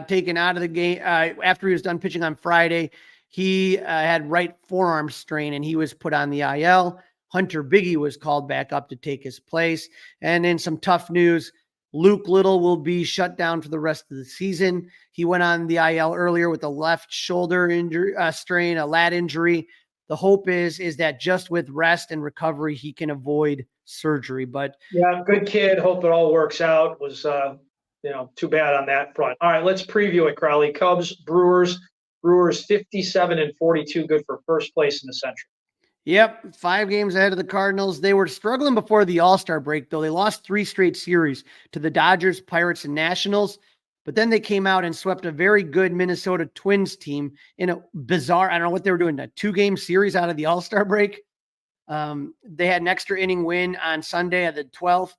taken out of the game after he was done pitching on Friday. He had right forearm strain and he was put on the IL. Hunter Biggie was called back up to take his place. And in some tough news, Luke Little will be shut down for the rest of the season. He went on the IL earlier with a left shoulder injury strain, a lat injury. The hope is that just with rest and recovery, he can avoid surgery. But yeah, good kid. Hope it all works out. Was too bad on that front. All right, let's preview it, Crawly. Cubs, Brewers. Brewers 57-42, good for first place in the Central. Yep, 5 games ahead of the Cardinals. They were struggling before the All-Star break, though. They lost 3 straight series to the Dodgers, Pirates, and Nationals. But then they came out and swept a very good Minnesota Twins team in a bizarre, I don't know what they were doing, a 2-game series out of the All-Star break. They had an extra inning win on Sunday at the 12th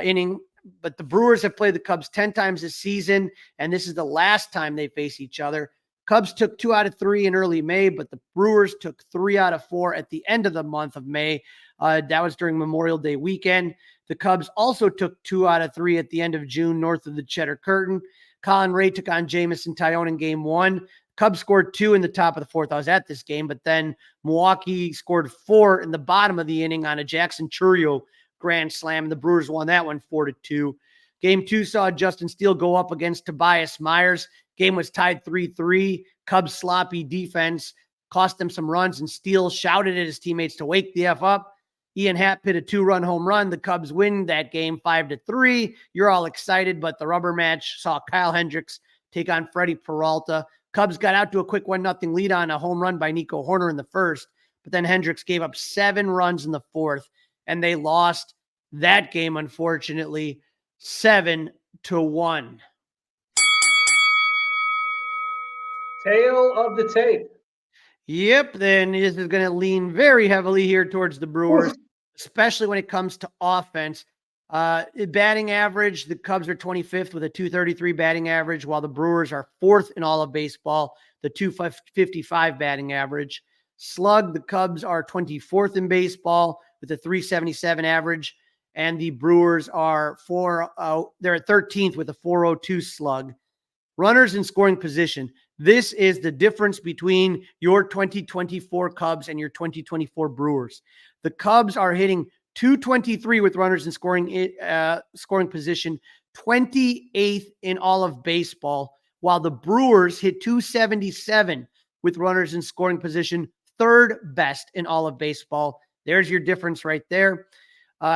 inning. But the Brewers have played the Cubs 10 times this season, and this is the last time they face each other. Cubs took 2 out of 3 in early May, but the Brewers took 3 out of 4 at the end of the month of May. That was during Memorial Day weekend. The Cubs also took 2 out of 3 at the end of June north of the Cheddar Curtain. Colin Ray took on Jameson Taillon in game 1. Cubs scored 2 in the top of the 4th. I was at this game, but then Milwaukee scored 4 in the bottom of the inning on a Jackson Chourio grand slam, and the Brewers won that one 4-2. Game 2 saw Justin Steele go up against Tobias Myers. Game was tied 3-3. Cubs' sloppy defense cost them some runs, and Steele shouted at his teammates to wake the F up. Ian Happ hit a 2-run home run. The Cubs win that game 5-3. You're all excited, but the rubber match saw Kyle Hendricks take on Freddie Peralta. Cubs got out to a quick 1-0 lead on a home run by Nico Horner in the first, but then Hendricks gave up 7 runs in the 4th, and they lost that game, unfortunately, 7-1. Tail of the tape. Yep, then this is going to lean very heavily here towards the Brewers, especially when it comes to offense. Batting average, the Cubs are 25th with a .233 batting average, while the Brewers are 4th in all of baseball, the .255 batting average. Slug, the Cubs are 24th in baseball with a .377 average, and the Brewers are they're at 13th with a .402 slug. Runners in scoring position. This is the difference between your 2024 Cubs and your 2024 Brewers. The Cubs are hitting .223 with runners in scoring position, 28th in all of baseball, while the Brewers hit .277 with runners in scoring position, 3rd best in all of baseball. There's your difference right there.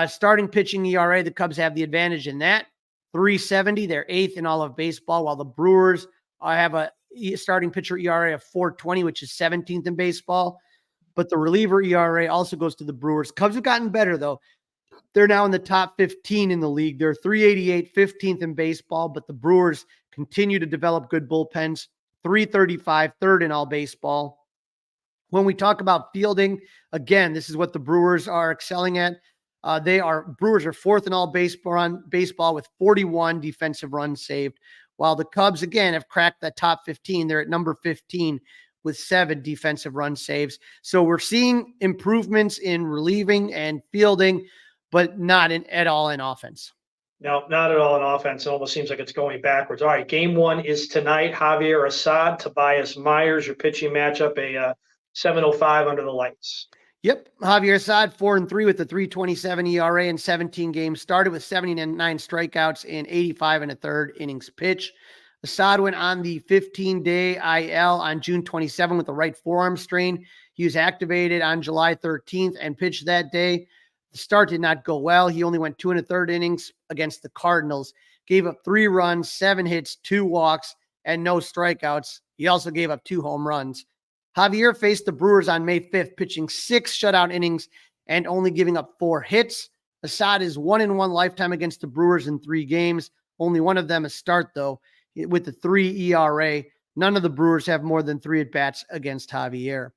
Starting pitching ERA, the Cubs have the advantage in that. 3.70, they're 8th in all of baseball, while the Brewers have a starting pitcher ERA of 4.20, which is 17th in baseball. But the reliever ERA also goes to the Brewers. Cubs have gotten better, though. They're now in the top 15 in the league. They're 388, 15th in baseball, but the Brewers continue to develop good bullpens. 335, 3rd in all baseball. When we talk about fielding, again, this is what the Brewers are excelling at. Brewers are 4th in all baseball with 41 defensive runs saved, while the Cubs, again, have cracked that top 15. They're at number 15 with 7 defensive run saves. So we're seeing improvements in relieving and fielding, but not at all in offense. No, not at all in offense. It almost seems like it's going backwards. All right, game 1 is tonight. Javier Assad, Tobias Myers, your pitching matchup, a 7:05 under the lights. Yep. Javier Assad, 4-3 with a .327 ERA in 17 games, started with 79 strikeouts in 85 1/3 innings pitch. Assad went on the 15-day IL on June 27 with a right forearm strain. He was activated on July 13th and pitched that day. The start did not go well. He only went 2 1/3 innings against the Cardinals, gave up 3 runs, 7 hits, 2 walks, and no strikeouts. He also gave up 2 home runs. Javier faced the Brewers on May 5th, pitching 6 shutout innings and only giving up 4 hits. Assad is 1-1 lifetime against the Brewers in 3 games. Only one of them a start, though, with the 3 ERA. None of the Brewers have more than 3 at-bats against Javier.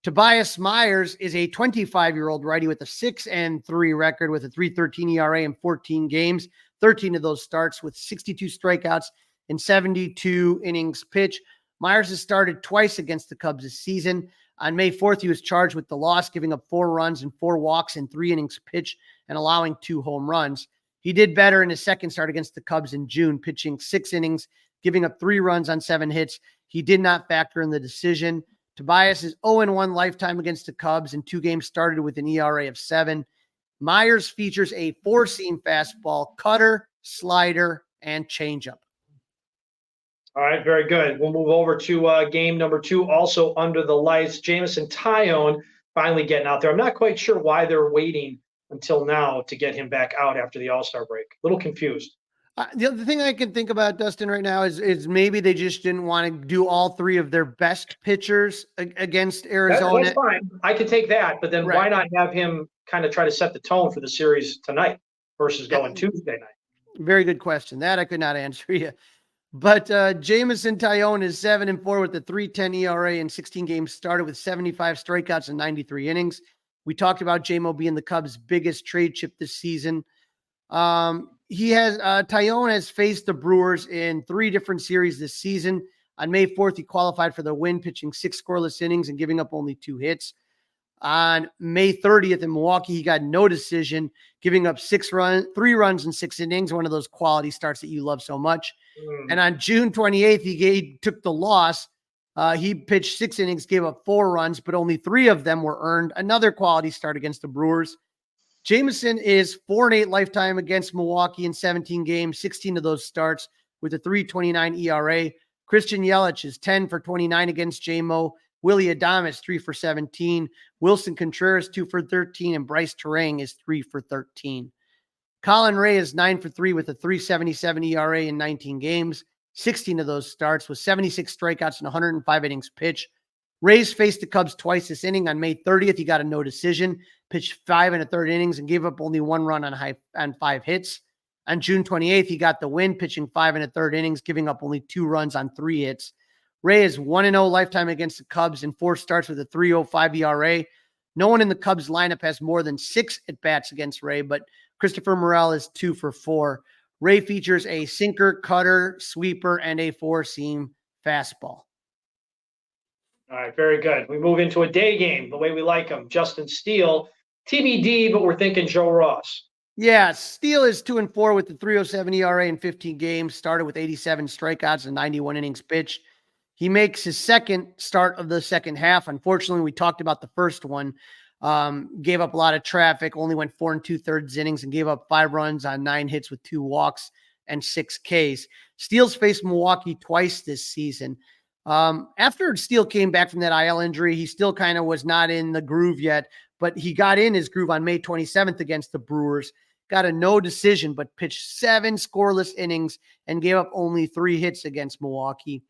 Tobias Myers is a 25-year-old righty with a 6-3 record with a .313 ERA in 14 games, 13 of those starts with 62 strikeouts in 72 innings pitched. Myers has started twice against the Cubs this season. On May 4th, he was charged with the loss, giving up 4 runs and 4 walks in 3 innings pitched and allowing 2 home runs. He did better in his second start against the Cubs in June, pitching 6 innings, giving up 3 runs on 7 hits. He did not factor in the decision. Tobias is 0-1 lifetime against the Cubs in 2 games started with an ERA of 7. Myers features a 4-seam fastball, cutter, slider, and changeup. All right, very good. We'll move over to game number 2, also under the lights. Jameson Taillon finally getting out there. I'm not quite sure why they're waiting until now to get him back out after the All-Star break. A little confused. The other thing I can think about, Dustin, right now is maybe they just didn't want to do all 3 of their best pitchers against Arizona. That's fine. I could take that, but then why not have him kind of try to set the tone for the series tonight versus going Tuesday night? Very good question. That I could not answer you. But Jameson Taillon is 7-4 with a 3.10 ERA in 16 games started with 75 strikeouts and 93 innings. We talked about J-Mo being the Cubs' biggest trade chip this season. Taillon has faced the Brewers in 3 different series this season. On May 4th, he qualified for the win, pitching 6 scoreless innings and giving up only 2 hits. On May 30th in Milwaukee, he got no decision, giving up 3 runs in 6 innings, one of those quality starts that you love so much. And on June 28th, he took the loss. He pitched 6 innings, gave up 4 runs, but only 3 of them were earned. Another quality start against the Brewers. Jameson is 4-8 lifetime against Milwaukee in 17 games, 16 of those starts with a 3.29 ERA. Christian Yelich is 10 for 29 against J-Mo. Willie Adames, 3 for 17. Wilson Contreras, 2 for 13. And Bryce Terang is 3 for 13. Colin Ray is 9 for 3 with a 3.77 ERA in 19 games, 16 of those starts with 76 strikeouts and 105 innings pitched. Ray's faced the Cubs twice this inning. On May 30th, he got a no decision, pitched 5 1/3 innings, and gave up only 1 run on 5 hits. On June 28th, he got the win, pitching 5 1/3 innings, giving up only 2 runs on 3 hits. Ray is 1-0 lifetime against the Cubs in 4 starts with a 3.05 ERA. No one in the Cubs lineup has more than 6 at-bats against Ray, but Christopher Morel is 2 for 4. Ray features a sinker, cutter, sweeper, and a 4-seam fastball. All right, very good. We move into a day game, the way we like them. Justin Steele, TBD, but we're thinking Joe Ross. Yeah, Steele is 2-4 with the 3.07 ERA in 15 games, started with 87 strikeouts and 91 innings pitched. He makes his second start of the second half. Unfortunately, we talked about the first one. Gave up a lot of traffic, only went 4 2/3 innings and gave up 5 runs on 9 hits with 2 walks and 6 Ks. Steele's faced Milwaukee twice this season. After Steele came back from that IL injury, he still kind of was not in the groove yet, but he got in his groove on May 27th against the Brewers, got a no decision, but pitched 7 scoreless innings and gave up only 3 hits against Milwaukee.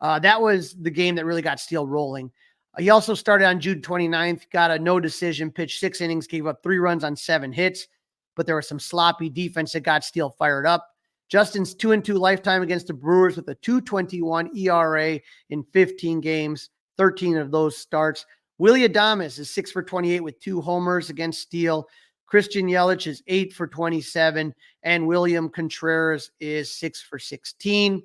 That was the game that really got Steele rolling. He also started on June 29th, got a no decision, pitched 6 innings, gave up 3 runs on 7 hits, but there was some sloppy defense that got Steele fired up. Justin's 2-2 lifetime against the Brewers with a 2.21 ERA in 15 games, 13 of those starts. Willie Adames is 6 for 28 with 2 homers against Steele. Christian Yelich is 8 for 27, and William Contreras is 6 for 16.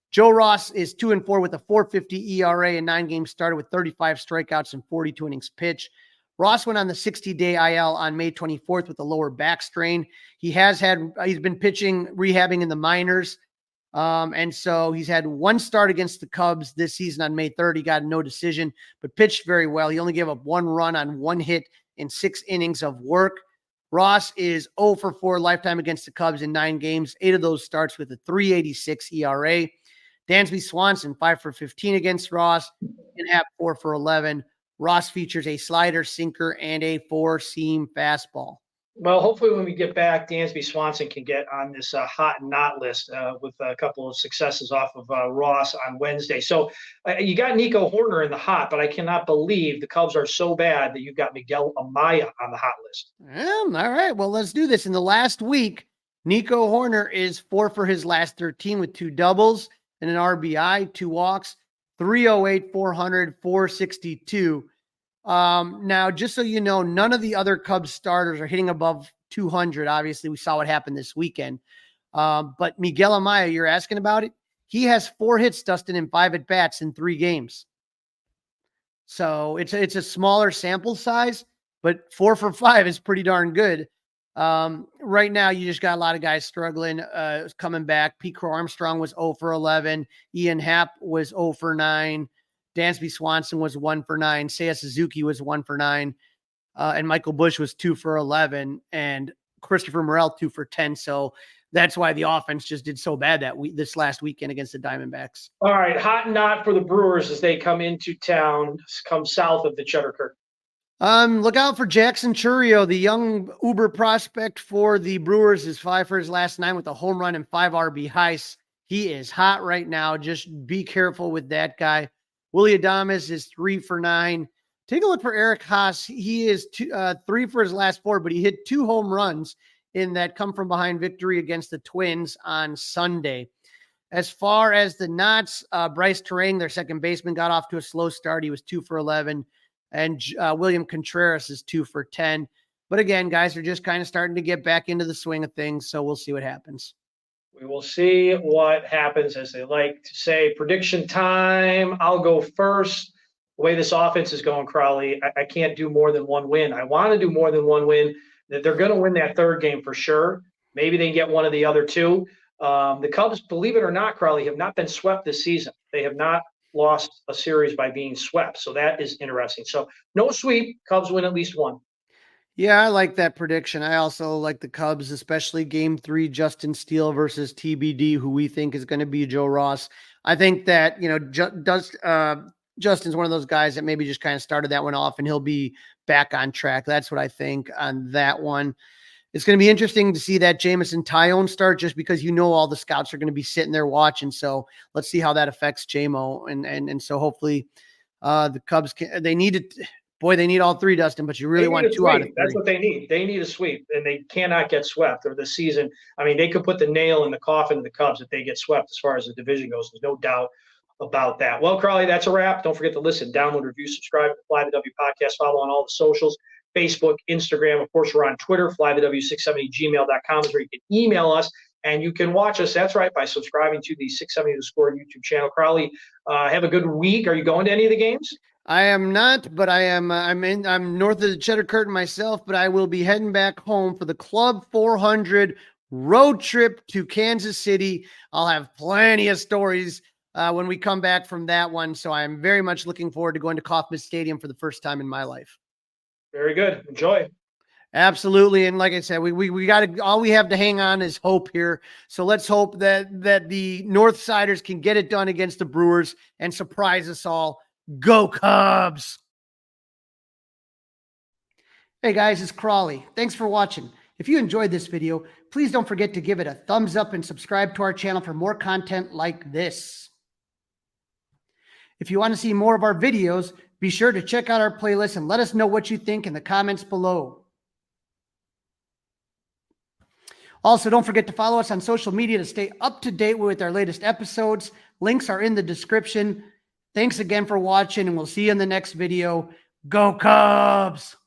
Joe Ross is 2-4 with a 4.50 ERA in 9 games started with 35 strikeouts and 42 innings pitched. Ross went on the 60-day IL on May 24th with a lower back strain. He's been pitching, rehabbing in the minors. And so he's had 1 start against the Cubs this season on May 3rd. He got no decision, but pitched very well. He only gave up 1 run on 1 hit in 6 innings of work. Ross is 0 for 4 lifetime against the Cubs in 9 games, 8 of those starts with a 3.86 ERA. Dansby Swanson, 5 for 15 against Ross, and Happ 4 for 11. Ross features a slider, sinker, and a 4-seam fastball. Well, hopefully when we get back, Dansby Swanson can get on this hot and not list with a couple of successes off of Ross on Wednesday. So you got Nico Horner in the hot, but I cannot believe the Cubs are so bad that you've got Miguel Amaya on the hot list. All right, well, let's do this. In the last week, Nico Horner is 4 for his last 13 with 2 doubles and an RBI, 2 walks, 308, 400, 462. Now, just so you know, none of the other Cubs starters are hitting above 200. Obviously, we saw what happened this weekend. But Miguel Amaya, you're asking about it? He has 4 hits, Dustin, and 5 at-bats in 3 games. So it's a smaller sample size, but 4 for 5 is pretty darn good. Right now, you just got a lot of guys struggling, coming back. Pete Crow Armstrong was 0 for 11. Ian Happ was 0 for 9. Dansby Swanson was 1 for 9. Seiya Suzuki was 1 for 9. And Michael Busch was 2 for 11. And Christopher Morel, 2 for 10. So that's why the offense just did so bad this last weekend against the Diamondbacks. All right, hot and not for the Brewers as they come into town, come south of the Cheddar Curtain. Look out for Jackson Chourio, the young uber prospect for the Brewers, is 5 for his last 9 with a home run and 5 RBIs. He is hot right now. Just be careful with that guy. Willie Adames is 3 for 9. Take a look for Eric Haas. He is 3 for his last 4, but he hit 2 home runs in that come from behind victory against the Twins on Sunday. As far as the Knots, Bryce Terang, their second baseman, got off to a slow start. He was 2 for 11. And William Contreras is 2 for 10. But again, guys are just kind of starting to get back into the swing of things. So we'll see what happens. We will see what happens, as they like to say. Prediction time. I'll go first. The way this offense is going, Crawly, I can't do more than 1 win. I want to do more than 1 win. They're going to win that third game for sure. Maybe they get one of the other 2. The Cubs, believe it or not, Crawly, have not been swept this season. They have not lost a series by being swept. So that is interesting. So no sweep. Cubs win at least 1. Yeah, I like that prediction. I also like the Cubs, especially game 3, Justin Steele versus TBD, who we think is going to be Joe Ross. I think that, Justin's one of those guys that maybe just kind of started that one off and he'll be back on track. That's what I think on that one. It's going to be interesting to see that Jameson Taillon start, just because all the scouts are going to be sitting there watching. So let's see how that affects JMO. And so hopefully the Cubs they need all 3, Dustin, but you really want 2 out of 3. That's what they need. They need a sweep, and they cannot get swept or the season. I mean, they could put the nail in the coffin of the Cubs if they get swept as far as the division goes. There's no doubt about that. Well, Crawly, that's a wrap. Don't forget to listen, download, review, subscribe to Fly the W podcast, follow on all the socials. Facebook, Instagram. Of course, we're on Twitter. flythew670gmail.com is where you can email us, and you can watch us. That's right, by subscribing to the 670 The Score YouTube channel. Crawly, have a good week. Are you going to any of the games? I am not, but I am. I'm north of the Cheddar Curtain myself, but I will be heading back home for the Club 400 road trip to Kansas City. I'll have plenty of stories when we come back from that one. So I am very much looking forward to going to Kauffman Stadium for the first time in my life. Very good. Enjoy. Absolutely. And like I said, we got to, all we have to hang on is hope here. So let's hope that the North Siders can get it done against the Brewers and surprise us all. Go Cubs. Hey guys, it's Crawly. Thanks for watching. If you enjoyed this video, please don't forget to give it a thumbs up and subscribe to our channel for more content like this. If you want to see more of our videos, be sure to check out our playlist and let us know what you think in the comments below. Also, don't forget to follow us on social media to stay up to date with our latest episodes. Links are in the description. Thanks again for watching, and we'll see you in the next video. Go Cubs!